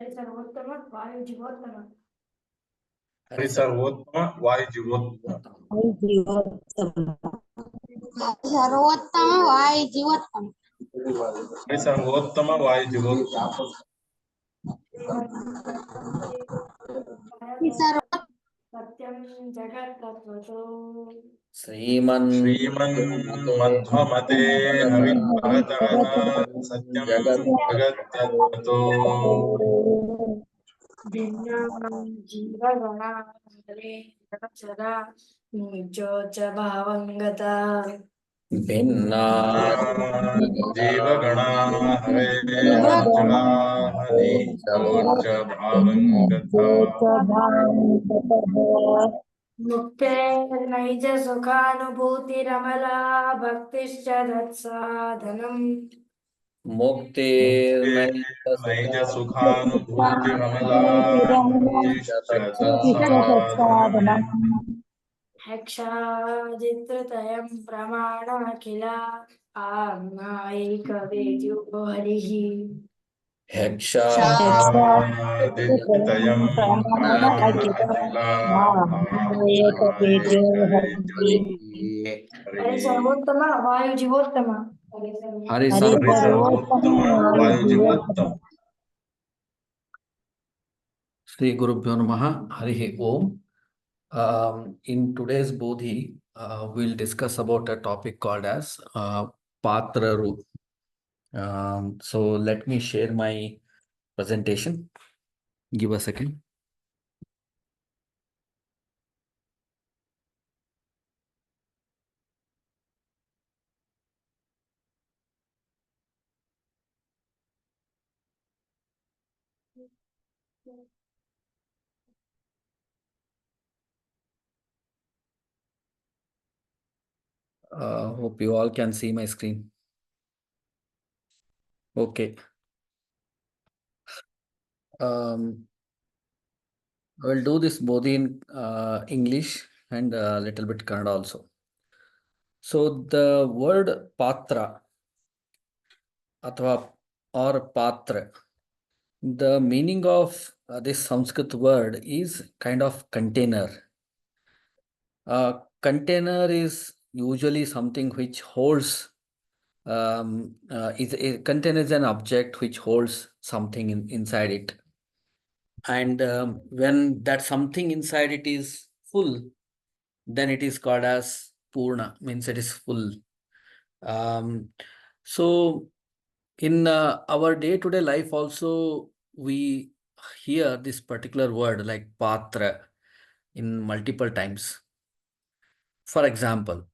सर्वोत्तम वायु जीवोत्तम। हरि सर्वोत्तम वायु जीवोत्तम। सर्वोत्तम वायु जीवोत्तम। हरि सर्वोत्तम वायु जीवोत्तम। सत्यम जगत तत्त्वतो श्रीमन् मध्वमते हरि भगतः सत्यं जगत् तत्त्वतो जीवगणान्तरे सदा निजोच्च भावं गता। भिन्ना जीवगणा हरे निर्जलाः निजोच्च भावं गता। मुक्ते नैज सुखानुभूतिरमला भक्तिश्च तत्साधनम्। नैज सुखानुभूतिरमला भक्तिश्च तत्साधनम्। हेक्षादित्रतयं प्रमाणमखिला आज्ञायैकवेद्यो हरिः। हेक्षादित्रयं प्रमाणमखिला हरि सर्वोत्तम वायु जीवोत्तम। हरि सर्वोत्तम वायु Jeevottam. Shri Gurubhyo Namaha Harihi Om. In today's Bodhi, we'll discuss about a topic called as Paatraru. So let me share my presentation. Give a second. Hope you all can see my screen. Okay. I will do this both in English and a little bit Kannada also. So the word Patra or Patra, the meaning of this Sanskrit word is kind of container. Container is usually something which holds a container is an object which holds something inside it, and when that something inside it is full, then it is called as Purna, means it is full. So in our day-to-day life also we hear this particular word like Patra in multiple times. For example,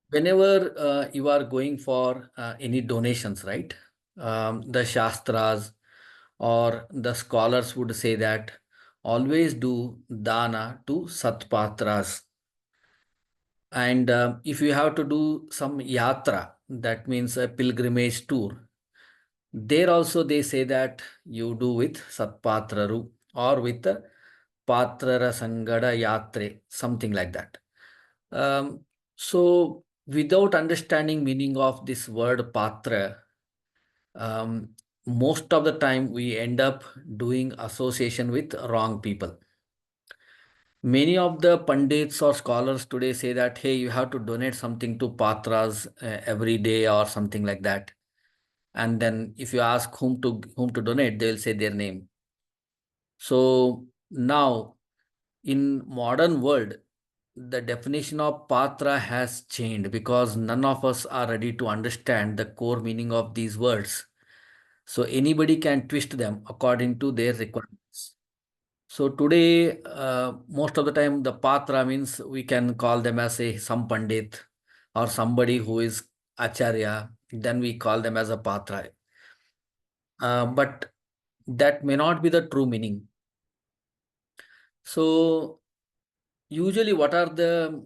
whenever you are going for any donations, right? The Shastras or the scholars would say that always do dana to Satpatras. And if you have to do some yatra, that means a pilgrimage tour, there also they say that you do with Satpatraru or with the Patrara Sangada Yatre, something like that. So without understanding meaning of this word Patra, most of the time we end up doing association with wrong people. Many of the pundits or scholars today say that, hey, you have to donate something to Patras every day or something like that. And then if you ask whom to donate, they will say their name. So now in modern world, the definition of Patra has changed because none of us are ready to understand the core meaning of these words. So anybody can twist them according to their requirements. So today, most of the time, the Patra means we can call them as some Pandit or somebody who is Acharya. Then we call them as a Patra. But that may not be the true meaning. So usually, what are the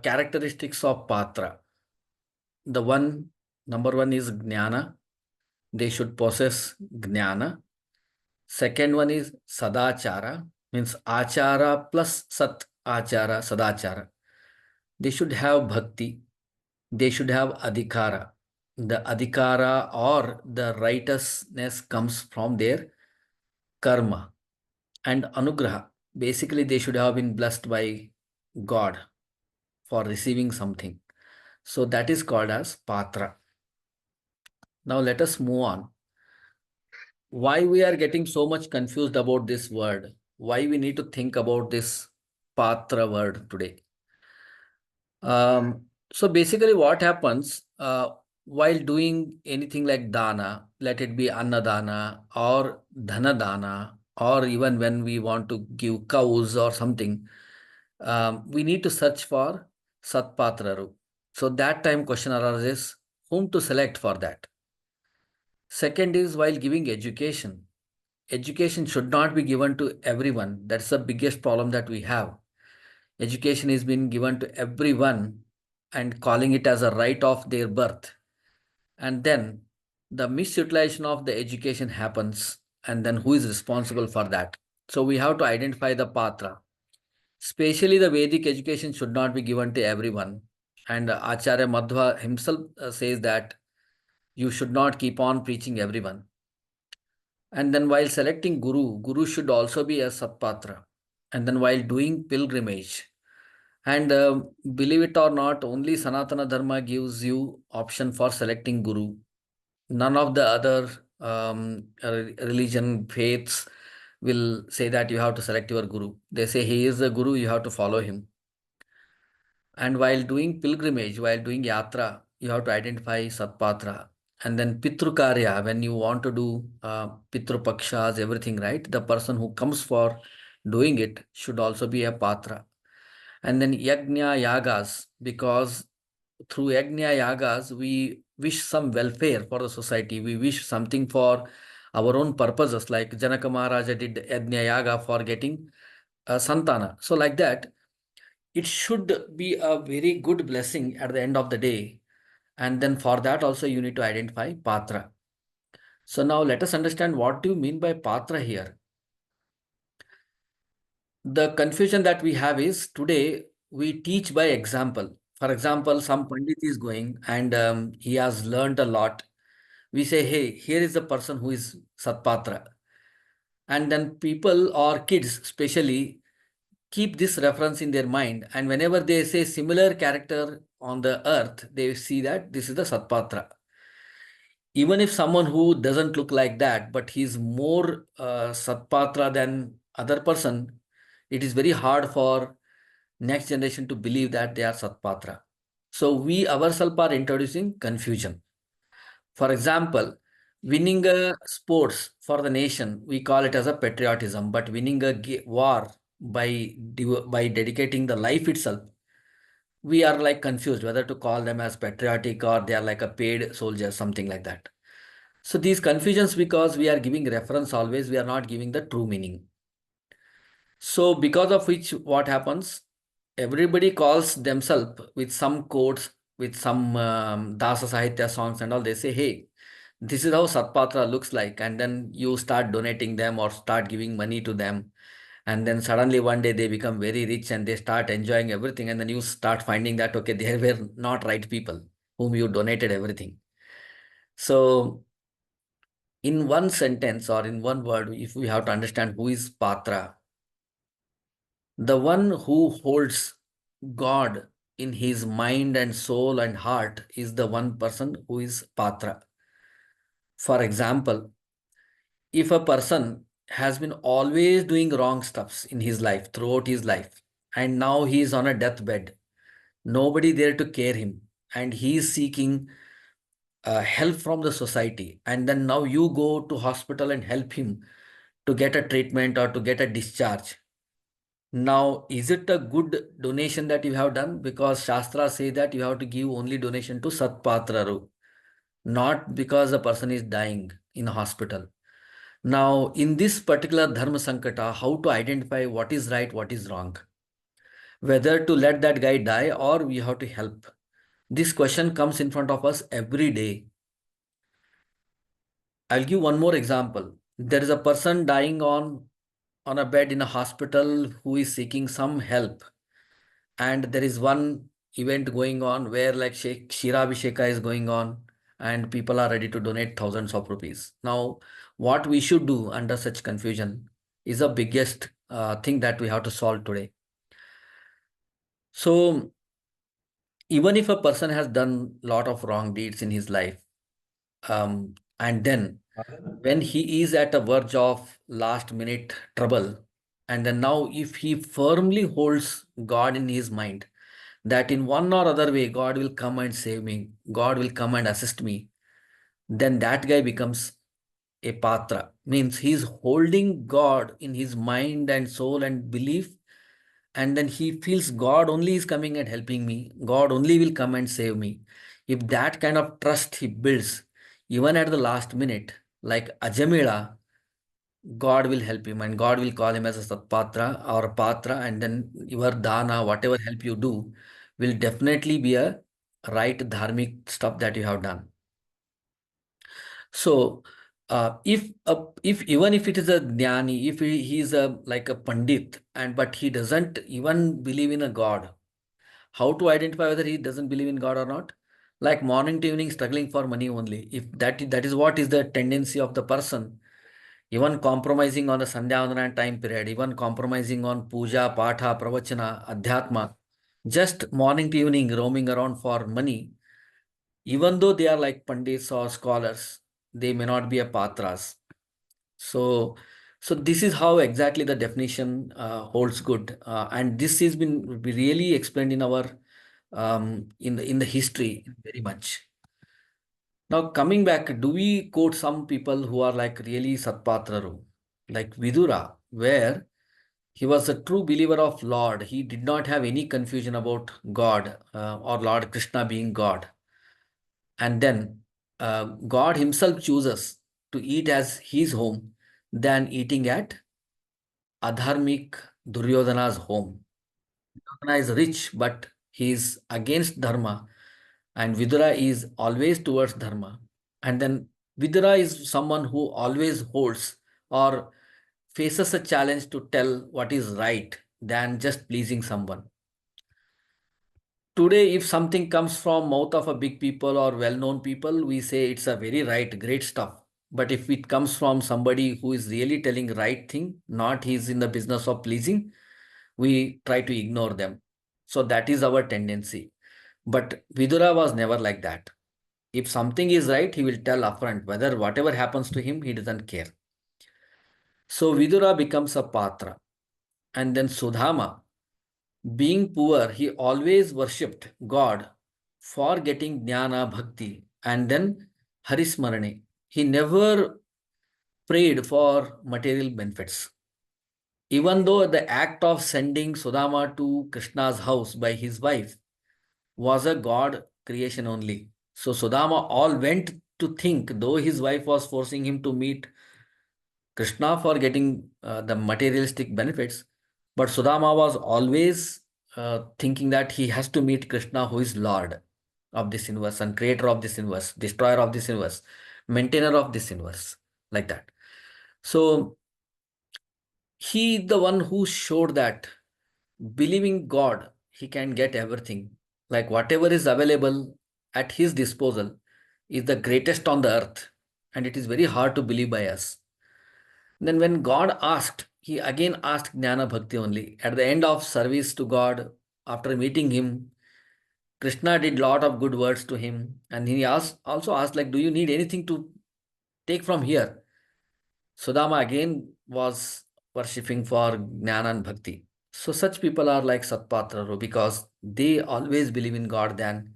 characteristics of Patra? Number one is Jnana. They should possess Jnana. Second one is Sadachara, means Achara plus Sat Achara, Sadachara. They should have Bhakti. They should have Adhikara. the adhikara or the righteousness comes from their karma. And anugraha, basically they should have been blessed by God for receiving something. So that is called as patra. Now let us move on. Why we are getting so much confused about this word? Why we need to think about this patra word today? So basically, what happens while doing anything like dana, let it be annadana or dhanadana, or even when we want to give cows or something, we need to search for satpatraru. So that time question arises, whom to select for that? Second is while giving education. Education should not be given to everyone. That's the biggest problem that we have. Education is being given to everyone and calling it as a right of their birth. And then the misutilization of the education happens. And then who is responsible for that? So we have to identify the patra. Especially the Vedic education should not be given to everyone. And Acharya Madhwa himself says that you should not keep on preaching everyone. And then while selecting Guru should also be a Satpatra. And then while doing pilgrimage, and believe it or not, only Sanatana Dharma gives you option for selecting Guru. None of the other religion faiths will say that you have to select your Guru. They say he is the Guru, you have to follow him. And while doing pilgrimage, while doing yatra, you have to identify Satpatra. And then Pitru Karya, when you want to do Pitru Pakshas, everything, right? The person who comes for doing it should also be a Patra. And then Yajna Yagas, because through Yajna Yagas, we wish some welfare for the society. We wish something for our own purposes, like Janaka Maharaja did Yajna Yaga for getting Santana. So, like that, it should be a very good blessing at the end of the day. And then for that also you need to identify Patra. So now let us understand what do you mean by Patra here. The confusion that we have is today we teach by example. For example, some Pandit is going and he has learned a lot. We say, hey, here is the person who is Satpatra. And then people or kids especially keep this reference in their mind. And whenever they say similar character on the earth, they see that this is the Satpatra. Even if someone who doesn't look like that, but he's more Satpatra than other person, it is very hard for next generation to believe that they are Satpatra. So we ourselves are introducing confusion. For example, winning a sports for the nation, we call it as a patriotism, but winning a war by dedicating the life itself, we are like confused whether to call them as patriotic or they are like a paid soldier, something like that. So these confusions because we are giving reference always, we are not giving the true meaning. So because of which what happens, everybody calls themselves with some quotes, with some Dasa Sahitya songs and all. They say, hey, this is how Satpatra looks like. And then you start donating them or start giving money to them. And then suddenly one day they become very rich and they start enjoying everything. And then you start finding that, okay, they were not right people whom you donated everything. So in one sentence or in one word, if we have to understand who is Patra, the one who holds God in his mind and soul and heart is the one person who is Patra. For example, if a person has been always doing wrong stuffs in his life, throughout his life, and now he is on a deathbed, nobody there to care him, and he is seeking help from the society, and then now you go to hospital and help him to get a treatment or to get a discharge. Now, is it a good donation that you have done? Because Shastra say that you have to give only donation to Satpatraru, not because the person is dying in a hospital. Now, in this particular Dharma Sankata, how to identify what is right, what is wrong? Whether to let that guy die or we have to help. This question comes in front of us every day. I'll give one more example. There is a person dying on a bed in a hospital who is seeking some help. And there is one event going on where like Shirabhisheka is going on. and people are ready to donate thousands of rupees. Now, what we should do under such confusion is the biggest thing that we have to solve today. So, even if a person has done a lot of wrong deeds in his life, and then when he is at a verge of last minute trouble, and then now if he firmly holds God in his mind, that in one or other way God will come and save me, God will come and assist me, then that guy becomes a patra. Means he's holding God in his mind and soul and belief, and then he feels God only is coming and helping me, God only will come and save me. If that kind of trust he builds, even at the last minute, like Ajamila, God will help him and God will call him as a Satpatra or a Patra, and then your dana, whatever help you do, will definitely be a right dharmic stuff that you have done. So, if even if it is a jnani, if he is a like a pandit, and but he doesn't even believe in a God, how to identify whether he doesn't believe in God or not? Like morning to evening struggling for money only. If that is what is the tendency of the person, even compromising on the Sandhyavandana time period, even compromising on puja, patha, pravachana, adhyatma, just morning to evening roaming around for money, even though they are like pandits or scholars, they may not be a patras. So, so this is how exactly the definition holds good, and this has been really explained in our in the history very much. Now coming back, do we quote some people who are like really Satpatraru, like Vidura, where he was a true believer of Lord. He did not have any confusion about God or Lord Krishna being God. And then God himself chooses to eat as his home than eating at Adharmik Duryodhana's home. Duryodhana is rich, but he is against Dharma, and Vidura is always towards Dharma. And then Vidura is someone who always holds or faces a challenge to tell what is right than just pleasing someone. Today, if something comes from mouth of a big people or well-known people, we say it's a very right, great stuff. But if it comes from somebody who is really telling right thing, not he's in the business of pleasing, we try to ignore them. So that is our tendency. But Vidura was never like that. If something is right, he will tell upfront. Whether whatever happens to him, he doesn't care. So Vidura becomes a patra. And then Sudhama, being poor, he always worshipped God for getting jnana bhakti and then harismarane. He never prayed for material benefits. Even though the act of sending Sudama to Krishna's house by his wife was a God creation only. So Sudama all went to think, though his wife was forcing him to meet Krishna for getting the materialistic benefits, but Sudama was always thinking that he has to meet Krishna, who is Lord of this universe and creator of this universe, destroyer of this universe, maintainer of this universe, like that. So he, the one who showed that believing God, he can get everything. Like whatever is available at his disposal is the greatest on the earth, and it is very hard to believe by us. Then when God asked, he again asked Jnana Bhakti only. At the end of service to God, after meeting him, Krishna did lot of good words to him. And he also asked, like, do you need anything to take from here? Sudama again was worshipping for Jnana and Bhakti. So such people are like Satpatraru because they always believe in God than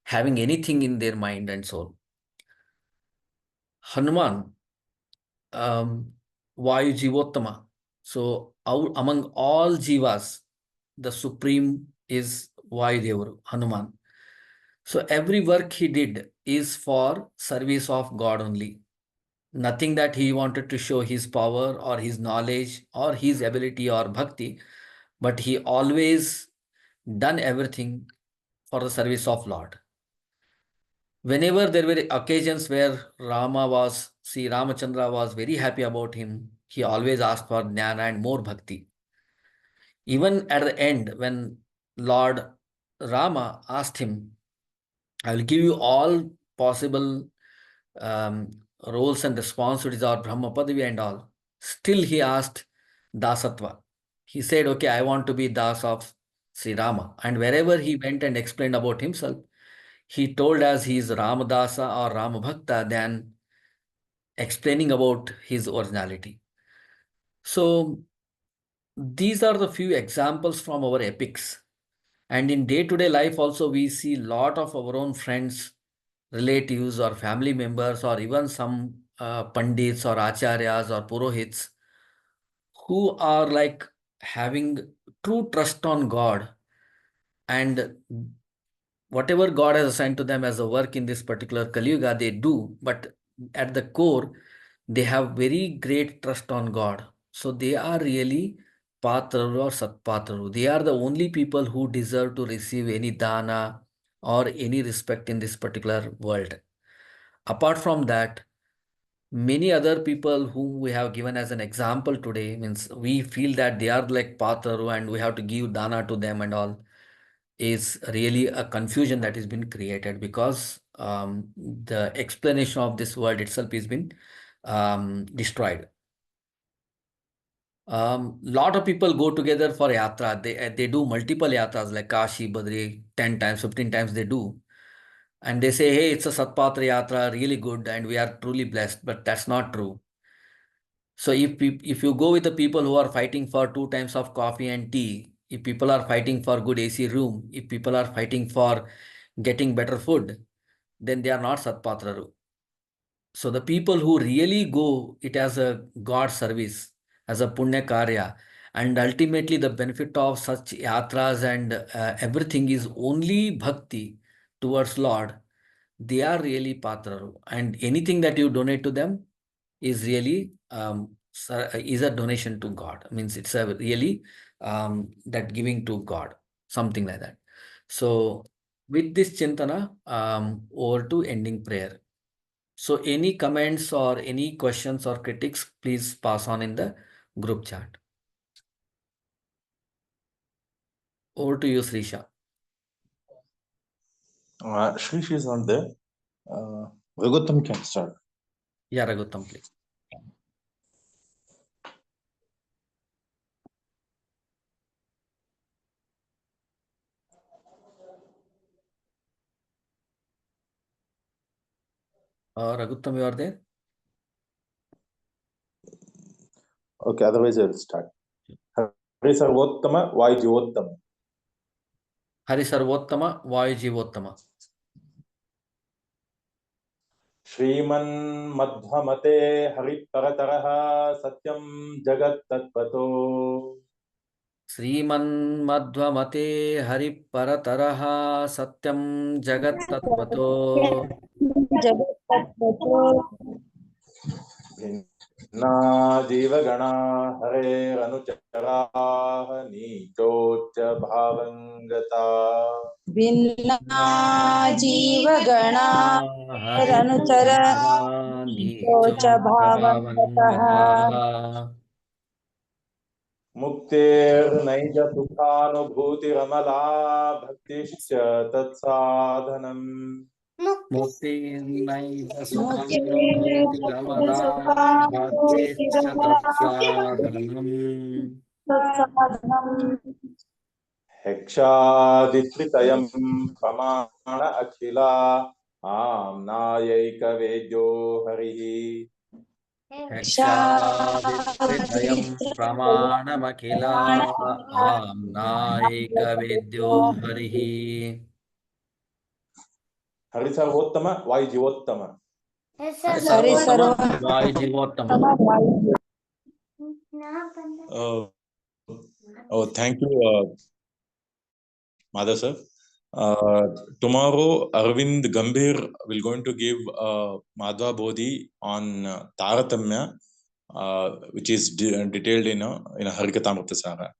having anything in their mind and soul. Hanuman, Vayu Jivottama. So among all jivas, the supreme is Vayudevaru, Hanuman. So every work he did is for service of God only. Nothing that he wanted to show his power or his knowledge or his ability or bhakti, but he always done everything for the service of Lord. Whenever there were occasions where Sri Ramachandra was very happy about him, he always asked for jnana and more bhakti. Even at the end, when Lord Rama asked him, I will give you all possible roles and responsibilities or Brahma Padavi and all. Still he asked Dasatva. He said, okay, I want to be Das of Sri Rama. And wherever he went and explained about himself, he told us he is Ramadasa or Ramabhakta than explaining about his originality. So these are the few examples from our epics. And in day-to-day life also, we see lot of our own friends, relatives or family members, or even some pandits or acharyas or purohits who are like having true trust on God, and whatever God has assigned to them as a work in this particular Kali Yuga, they do. But at the core, they have very great trust on God. So they are really Paatraru or Satpaatraru. They are the only people who deserve to receive any dana or any respect in this particular world. Apart from that, many other people whom we have given as an example today, means we feel that they are like Paatraru and we have to give dana to them and all, is really a confusion that has been created because the explanation of this world itself has been destroyed. Lot of people go together for yatra. They do multiple yatras like Kashi, Badri, 10 times, 15 times they do. And they say, hey, it's a Satpatra yatra, really good, and we are truly blessed. But that's not true. So if you go with the people who are fighting for 2 times of coffee and tea, if people are fighting for good AC room, if people are fighting for getting better food, then they are not Satpatraru. So the people who really go it as a God service, as a Punya Karya, and ultimately the benefit of such yatras and everything is only bhakti towards Lord, they are really Patraru. And anything that you donate to them is really is a donation to God. Means it's a really that giving to God, something like that. So with this Chintana, over to ending prayer. So any comments or any questions or critics, please pass on in the group chat. Over to you, Srisha. Shrish is not there. Raghutam can start. Yeah, Raghutam, please. Raghutam, you are there? Okay, otherwise I will start. Hari Sarvottama, Vai Jivottama. Hari Sarvottama, Vayu Jivottama. Shriman Madhvamate Hari Parataraha Satyam Jagat Tatpato. Sriman Madhvamate Hari Parataraha Satyam Jagat Tatpato. Vinna Jivagana Hare Ranucharaha Nichocha Bhavangata. Vinna Jivagana Hari Ranuchara Nichocha Bhavangata. Muktir Naija Sukhanubhuti Ramala Bhaktischa Tatsadhanam. Mukti Naija Sukhanubhuti Ramada Bhaktisya Tatsadhanam. Hekshaditritayam Pramana Akhila Amnayaika Vedyo Harihi. Hekshaditritayam Pramanamakila Amnaika Vedyo Harihi. Hari Sarvottama, Vai Jivottama. Hari Sarvottama, Vayu Jivottama. Thank you, Madhwa sir. Tomorrow, Arvind Gambhir will going to give Madhwa Bodhi on Taratamya, which is detailed in a Harikatamrita Sara.